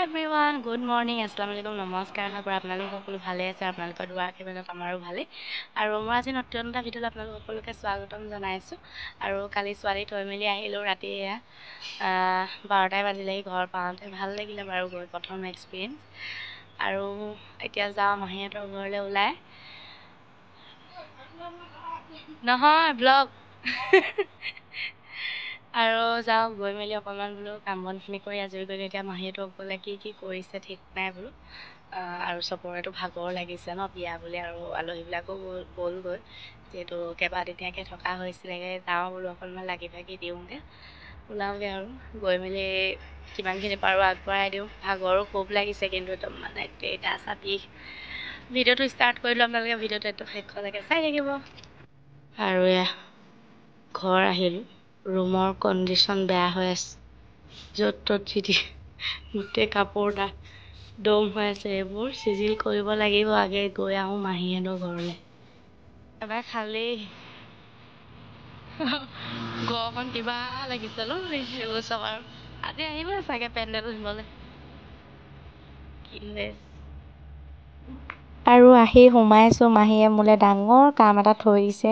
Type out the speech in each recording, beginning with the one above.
Everyone, good morning, আসসালামু আলাইকুম, নমস্কাৰ। আশা কৰোঁ আপোনালোক সকলো ভালে আছে। আপোনালোকৰ দোৱাৰ আশীৰ্বাদত আমাৰো ভালেই। আৰু মই আজি নতুন এটা ভিডিঅ'ত আপোনালোক সকলোকে স্বাগতম জনাইছোঁ। আৰু কালি ছোৱালী থৈ মেলি আহিলোঁ, ৰাতি 12টাই বাজিলেহি ঘৰ পাওঁতে। ভাল লাগিলে বাৰু গৈ, প্ৰথম এক্সপিৰিয়েঞ্চ। আৰু এতিয়া যাওঁ মাহীহঁতৰ ঘৰলৈ ওলাই। নহয় ব্লগ আৰু যাওঁ, গৈ মেলি অকণমান বোলো কাম বনখিনি কৰি আজৰি কৰি এতিয়া মাহীহঁতৰ গ'লে কি কৰিছে ঠিক নাই বোলো। আৰু চবৰেতো ভাগৰ লাগিছে ন, বিয়া বুলি, আৰু আলহীবিলাকো গ'লগৈ, যিহেতু কেইবাদিনীয়াকৈ থকা হৈছিলেগৈ। যাওঁ বোলো অকণমান লাগি ভাগি দিওঁগৈ, ওলাওঁগৈ আৰু গৈ মেলি কিমানখিনি পাৰোঁ আগবঢ়াই দিওঁ। ভাগৰো খুব লাগিছে, কিন্তু একদম মানে গা চা বিষ। ভিডিঅ'টো ষ্টাৰ্ট কৰিলোঁ, আপোনালোকে ভিডিঅ'টো একদম শেষলৈকে চাই থাকিব। আৰু ঘৰ আহিলোঁ, ৰুমৰ কণ্ডিশ্যন বেয়া হৈ আছে, য'ত ত'ত চিটি গোটেই কাপোৰ দম হৈ আছে। এইবোৰ চিজিল কৰিব লাগিব। আগে গৈ আহোঁ মাহীহঁতৰ ঘৰলৈ। এবাৰ খালি ঘৰখন কিবা লাগিছে ন, সেইবোৰ চব। আৰু আজি আহিব চাগে পেণ্ডেল নিবলৈ, কি হৈ আছে। আৰু আহি সোমাইছোঁ, মাহীয়ে মোলৈ ডাঙৰ কাম এটা থৈ দিছে।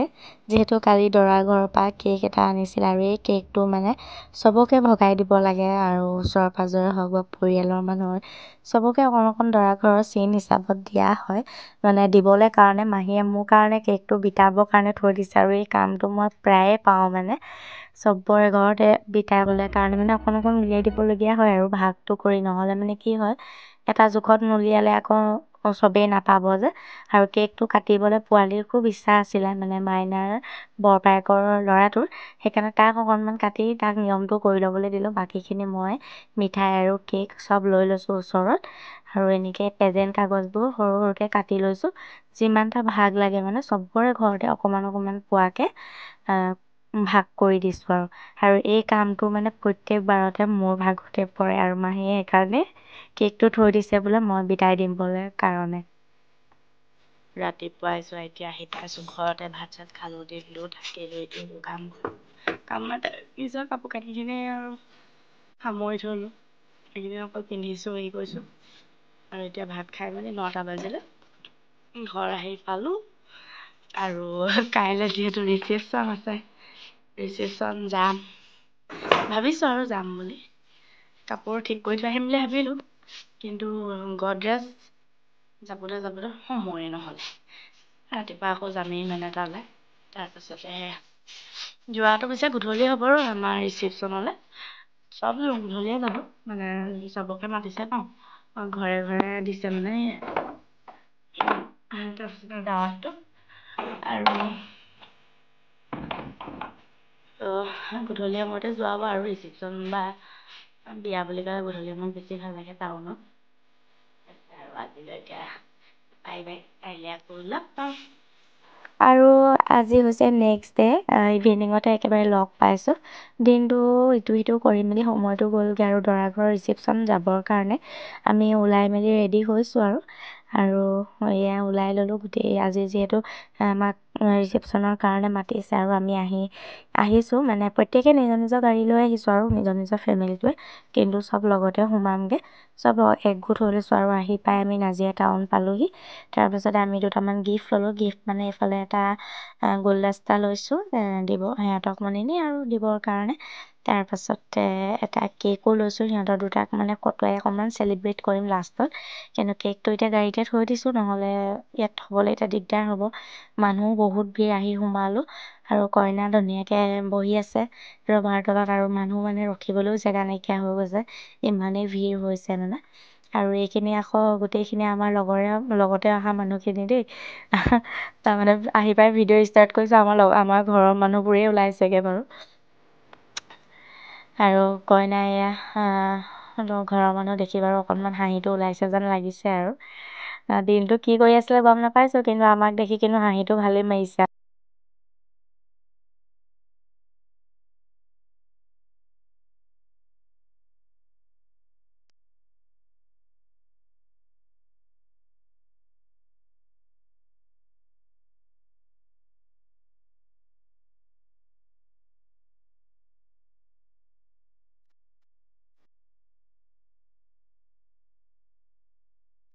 যিহেতু কালি দৰা ঘৰৰ পৰা কেক এটা আনিছিল, আৰু এই কেকটো মানে চবকে ভগাই দিব লাগে, আৰু ওচৰে পাঁজৰে হওক বা পৰিয়ালৰ মানুহৰ চবকে অকণ অকণ দৰা ঘৰৰ চিন হিচাপত দিয়া হয়, মানে দিবলৈ কাৰণে। মাহীয়ে মোৰ কাৰণে কেকটো বিটাবৰ কাৰণে থৈ দিছে, আৰু এই কামটো মই প্ৰায়ে পাওঁ, মানে চবৰে ঘৰতে বিটাবলৈ কাৰণে মানে অকণ অকণ উলিয়াই দিবলগীয়া হয়। আৰু ভাগটো কৰি নহ'লে মানে কি হয়, এটা জোখত নুলিয়ালে আকৌ চবেই নাপাব যে। আৰু কেকটো কাটিবলৈ পোৱালীৰ খুব ইচ্ছা আছিলে, মানে মাইনাৰ বৰপায়েকৰ ল'ৰাটোৰ। সেইকাৰণে তাক অকণমান কাটি তাক নিয়মটো কৰি ল'বলৈ দিলোঁ। বাকীখিনি মই মিঠাই আৰু কেক চব লৈ লৈছোঁ ওচৰত, আৰু এনেকৈ প্ৰেজেণ্ট কাগজবোৰ সৰু সৰুকৈ কাটি লৈছোঁ। যিমানটা ভাগ লাগে মানে চবৰে ঘৰতে অকণমান অকণমান পোৱাকৈ ভাগ কৰি দিছোঁ। আৰু এই কামটো মানে প্ৰত্যেকবাৰতে মোৰ ভাগতে পৰে, আৰু মাহীয়ে সেইকাৰণে কেকটো থৈ দিছে বোলে মই বিদায় দিবলৈ কাৰণে। ৰাতিপুৱাই যোৱা, এতিয়া আহি পাইছোঁ ঘৰতে। ভাত চাত খালোঁ, দিলোঁ, থাকিলোঁ। এতিয়া কাম মানে নিজৰ কাপোৰ কানিখিনি আৰু সামৰি থ'লোঁ। সেইখিনি অকল পিন্ধিছোঁ, হেৰি কৰিছোঁ। আৰু এতিয়া ভাত খাই মেলি 9টা বাজিলে ঘৰ আহি পালোঁ। আৰু কাইলৈ যিহেতু ৰিচেপশ্যন আছে, ৰিচেপশ্যন যাম, ভাবিছোঁ আৰু যাম বুলি। কাপোৰ ঠিক কৰি থৈ আহিম বুলি ভাবিলোঁ, কিন্তু গডৰেজ যাবলৈ সময়ে নহ'লে। ৰাতিপুৱা আকৌ যামেই মানে তালৈ। তাৰপাছতে যোৱাটো পিছে গধূলি হ'ব আৰু আমাৰ ৰিচেপশ্যনলৈ। চব গধূলিয়ে যাব, মানে চবকে মাতিছে ন, ঘৰে ঘৰে দিছে মানে তাৰপিছতে দাৱাতটো। আৰু গধূলি সময়তে যোৱা হ'ব। আৰু ৰিচেপশ্যন বা বিয়া বুলি ক'লে গধূলি সময়ত বেছি ভাল লাগে টাউনত। আৰু আজিলৈ এতিয়া বাই বাই, কাইলৈ আকৌ লগ পাম। আৰু আজি হৈছে নেক্সট ডে, ইভিনিঙতে একেবাৰে লগ পাইছোঁ। দিনটো ইটো সিটো কৰি মেলি সময়টো গ'লগৈ, আৰু দৰা ঘৰৰ ৰিচেপশ্যন যাবৰ কাৰণে আমি ওলাই মেলি ৰেডি হৈছোঁ। আৰু এয়া ওলাই ল'লোঁ গোটেই। আজি যিহেতু আমাক ৰিচেপশ্যনৰ কাৰণে মাতিছে, আৰু আমি আহিছোঁ, মানে প্ৰত্যেকে নিজৰ নিজৰ গাড়ী লৈ আহিছোঁ, আৰু নিজৰ নিজৰ ফেমিলিটোৱে, কিন্তু চব লগতে সোমামগৈ, চব একগোট হৈ লৈছোঁ। আৰু আহি পাই আমি নাজিৰা টাউন পালোঁহি। তাৰপিছতে আমি দুটামান গিফ্ট ল'লোঁ। গিফ্ট মানে এইফালে এটা গুলদস্তা লৈছোঁ, সিহঁতক মানে এনেই আৰু দিবৰ কাৰণে। তাৰপাছতে এটা কেকো লৈছোঁ, সিহঁতৰ দুটাক মানে কটোৱাই অকণমান চেলিব্ৰেট কৰিম লাষ্টত। কিন্তু কেকটো এতিয়া গাড়ীতে থৈ দিছোঁ, নহ'লে ইয়াত থ'বলৈ এতিয়া দিগদাৰ হ'ব। মানুহো বহুত ভিৰ, আহি সোমালোঁ, আৰু কইনা ধুনীয়াকৈ বহি আছে ৰভাৰ তলত, আৰু মানুহ মানে ৰখিবলৈও জেগা নাইকিয়া হৈ গৈছে, ইমানেই ভিৰ হৈছে মানে। আৰু এইখিনি আকৌ গোটেইখিনি আমাৰ লগতে অহা মানুহখিনি দেই। তাৰমানে আহি পাই ভিডিঅ' ষ্টাৰ্ট কৰিছোঁ, আমাৰ ঘৰৰ মানুহবোৰেই ওলাইছেগৈ বাৰু। আৰু কইনাই ঘৰৰ মানুহ দেখি বাৰু অকণমান হাঁহিটো ওলাইছে যেন লাগিছে। আৰু দিনটো কি কৰি আছিলে গম নাপাইছোঁ, কিন্তু আমাক দেখি কিন্তু হাঁহিটো ভালেই মাৰিছে।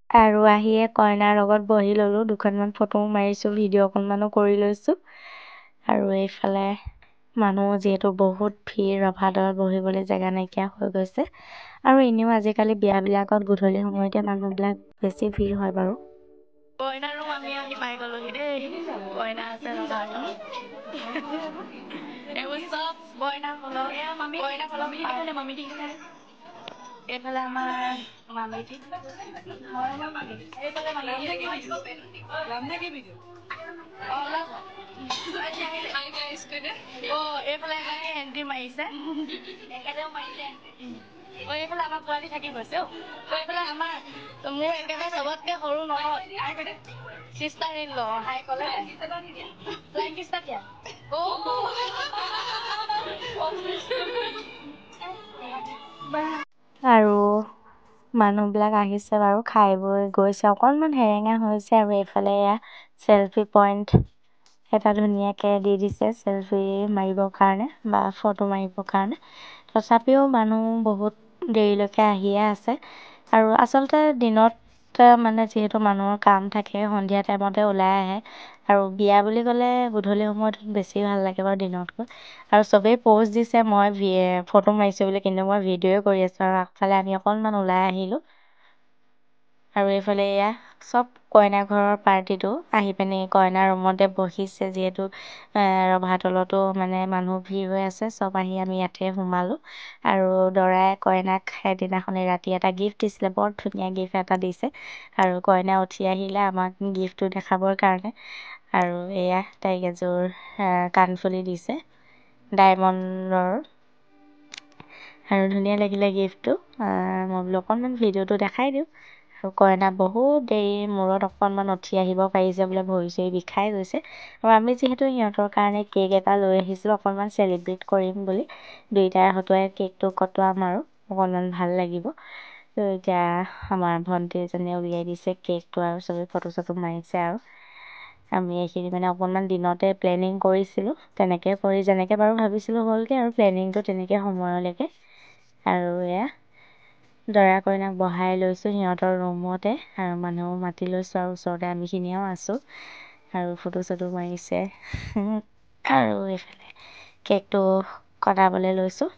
আৰু আহিয়ে কইনাৰ লগত বহি ল'লোঁ, দুখনমান ফটো মাৰিছোঁ, ভিডিঅ' অকণমানো কৰি লৈছোঁ। আৰু এইফালে মানুহ যিহেতু বহুত ভিৰ, ৰভাতলত বহিবলৈ জেগা নাইকিয়া হৈ গৈছে। আৰু এনেও আজিকালি বিয়াবিলাকত গধূলি সময়তে মানুহবিলাক বেছি ভিৰ হয় বাৰু। কইনা ৰুম আমি আহি পাই গ'লোহি দেই। কইনা আছে ৰভাতলত। এইবোৰ চব কইনা ফলক, কইনা ফলক মামি দেখিছে। এইফালে আমাৰ মামিটি, এইফালে এইফালে এণ্ট্ৰি মাৰিছে, এইফালে আমাৰ পোৱালি থাকি গৈছে। এইফালে আমাৰ মোৰ একেবাৰে চবতকে সৰু নহয়, চিষ্টাৰ ইন ল হাই কলে ফ্লাইং কিছ এটা দিয়া। আৰু মানুহবিলাক আহিছে বাৰু, খাই বৈ গৈছে, অকণমান হেৰেঙা হৈছে। আৰু এইফালে এয়া চেলফি পইণ্ট এটা ধুনীয়াকৈ দি দিছে চেলফি মাৰিবৰ কাৰণে বা ফটো মাৰিবৰ কাৰণে। তথাপিও মানুহ বহুত দেৰিলৈকে আহিয়ে আছে। আৰু আচলতে দিনত মানে যিহেতু মানুহৰ কাম থাকে, সন্ধিয়া টাইমতে ওলাই আহে। আৰু বিয়া বুলি ক'লে গধূলি সময়ত বেছি ভাল লাগে বাৰু দিনতকৈ। আৰু চবেই প'ষ্ট দিছে মই ফটো মাৰিছোঁ বুলি, কিন্তু মই ভিডিঅ'ই কৰি আছোঁ। আৰু আগফালে আমি অকণমান ওলাই আহিলোঁ। আৰু এইফালে এয়া চব কইনা ঘৰৰ পাৰ্টিটো আহি পিনি কইনা ৰুমতে বহিছে, যিহেতু ৰভাতলতো মানে মানুহ ভিৰ হৈ আছে। চব আহি আমি ইয়াতে সোমালোঁ। আৰু দৰাই কইনাক সেইদিনাখনি ৰাতি এটা গিফ্ট দিছিলে, বৰ ধুনীয়া গিফ্ট এটা দিছে। আৰু কইনা উঠি আহিলে আমাক গিফ্টটো দেখাবৰ কাৰণে। আৰু এয়া তাইক এযোৰ কাণফুলি দিছে ডায়মণ্ডৰ। আৰু ধুনীয়া লাগিলে গিফ্টটো। মই বোলো অকণমান ভিডিঅ'টো দেখাই দিওঁ। আৰু কইনা বহুত দেৰি মূৰত অকণমান উঠি আহিব পাৰিছে, বোলে ভৰি চৰি বিষাই গৈছে। আৰু আমি যিহেতু সিহঁতৰ কাৰণে কেক এটা লৈ আহিছিলোঁ, অকণমান চেলিব্ৰেট কৰিম বুলি। দুইটাই হতুৱাই কেকটো কটোৱাম আৰু অকণমান ভাল লাগিব। তো এতিয়া আমাৰ ভণ্টি এজনীয়ে উলিয়াই দিছে কেকটো, আৰু চবেই ফটো চটো মাৰিছে। আৰু আমি এইখিনি মানে অকণমান দিনতে প্লেনিং কৰিছিলোঁ, তেনেকৈ কৰি যেনেকৈ বাৰু ভাবিছিলোঁ হ'লগৈ। আৰু প্লেনিংটো তেনেকৈ সময়লৈকে। আৰু এয়া দৰা কইনাক বহাই লৈছোঁ সিহঁতৰ ৰুমতে, আৰু মানুহো মাতি লৈছোঁ। আৰু ওচৰতে আমিখিনিও আছোঁ, আৰু ফটো চটো মাৰিছে। আৰু এইফালে কেকটো কটাবলৈ লৈছোঁ।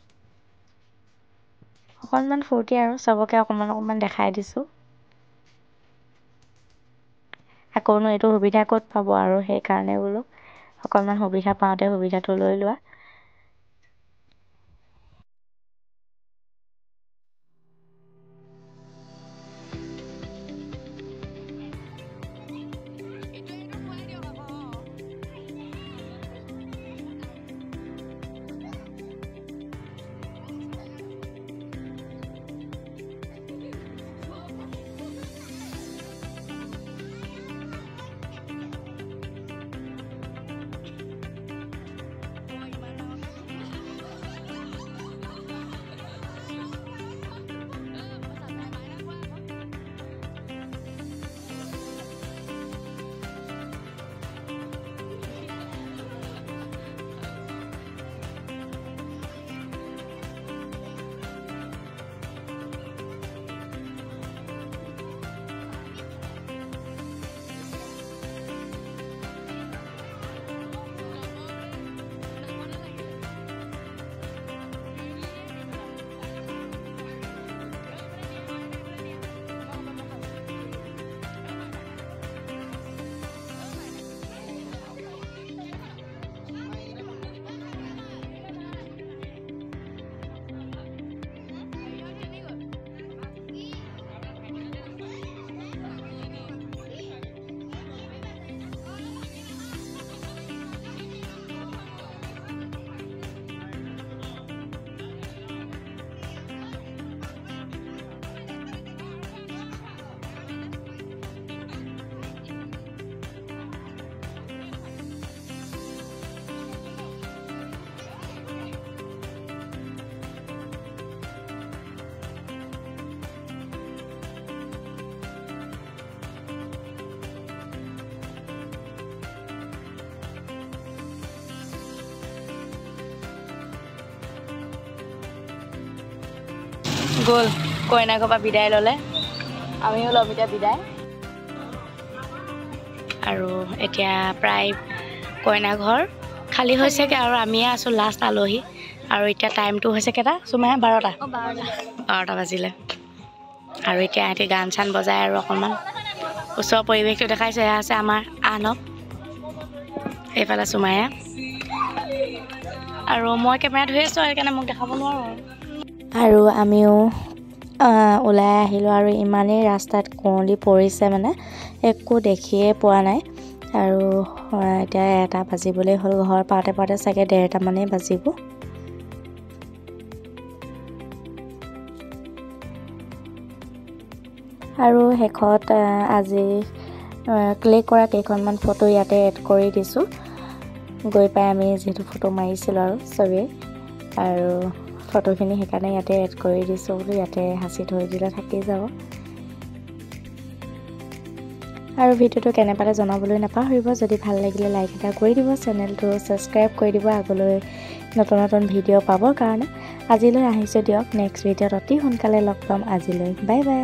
অকণমান ফূৰ্তি আৰু চবকে অকণমান দেখাই দিছোঁ। আকৌনো এইটো সুবিধা ক'ত পাব, আৰু সেইকাৰণে বোলো অকণমান সুবিধা পাওঁতে সুবিধাটো লৈ লোৱা। গ'ল কইনা ঘৰৰ পৰা বিদায় ল'লে। আমিও ল'ম এতিয়া বিদায় আৰু এতিয়া প্ৰায় কইনা ঘৰ খালী হৈছেগৈ আৰু আমিয়ে আছোঁ লাষ্ট আলহী আৰু এতিয়া টাইমটো হৈছে কেইটা চুমাই 12টা বাজিলে আৰু এতিয়া সিহঁতি গান চান বজাই আৰু অকণমান ওচৰৰ পৰিৱেশটো দেখাইছে এয়া আছে আমাৰ আনক এইফালে চুমায়া আৰু মই কেমেৰা ধৰি আছোঁ সেইকাৰণে মোক দেখাব নোৱাৰোঁ আৰু আমিও ওলাই আহিলোঁ আৰু ইমানেই ৰাস্তাত কুঁৱলী পৰিছে মানে একো দেখিয়ে পোৱা নাই আৰু এতিয়া 1টা বাজিবলৈ হ'ল ঘৰ পাওঁতে পাওঁতে চাগে 1:30 মানেই বাজিব আৰু শেষত আজি ক্লিক কৰা কেইখনমান ফটো ইয়াতে এড কৰি দিছোঁ গৈ পাই আমি যিহেতু ফটো মাৰিছিলোঁ আৰু চবেই আৰু ফটোখিনি সেইকাৰণে ইয়াতে এড কৰি দিছোঁ বোলো ইয়াতে সাঁচি থৈ দিলে থাকি যাব আৰু ভিডিঅ'টো কেনে পালে জনাবলৈ নাপাহৰিব যদি ভাল লাগিলে লাইক এটা কৰি দিব চেনেলটো ছাবস্ক্ৰাইব কৰি দিব আগলৈ নতুন নতুন ভিডিঅ' পাবৰ কাৰণে আজিলৈ আহিছোঁ দিয়ক নেক্সট ভিডিঅ'ত অতি সোনকালে লগ পাম আজিলৈ বাই বাই